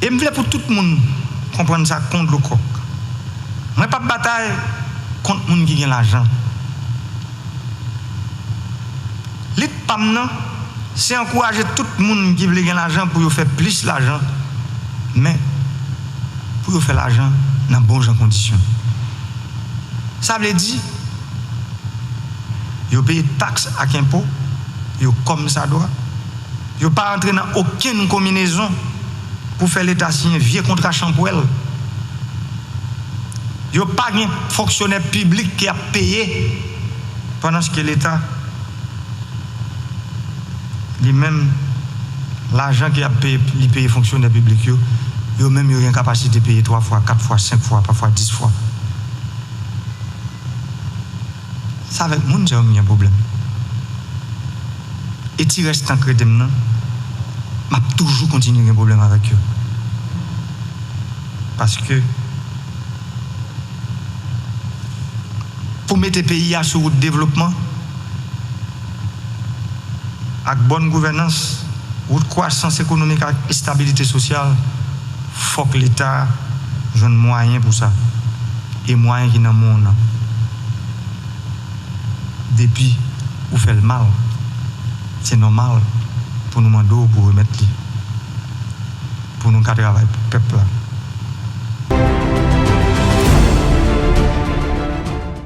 Et je voulais pour tout le monde comprendre ça contre le coq. Je ne pas de bataille contre les gens qui ont l'argent. L'IPAM, c'est encourager tout le monde qui veut gagner l'argent pour faire plus d'argent, mais pour faire l'argent dans de bonnes conditions. Ça veut dire, ils payent taxes à impôt, ils comme ça doit, ils ne sont pas entrés dans aucune combinaison pour faire l'État signer un vieux contrat champoel. Ils n'ont pas de fonctionnaire public qui a payé pendant que l'État, lui-même, l'argent qui a payé les fonctionnaires publics, ils ont même une capacité de payer 3 fois, 4 fois, 5 fois, parfois 10 fois. Ça avec le monde, j'ai un problème. Et tu restes en crédit, je vais toujours continuer un problème avec eux. Parce que pour mettre le pays sur le développement, avec bonne gouvernance, route croissance économique et stabilité sociale, il faut que l'État ait un moyen pour ça. Et moyen qui est dans le monde. Depuis, vous faites le mal. C'est normal pour nous demander pour remettre, pour nous travailler pour le peuple.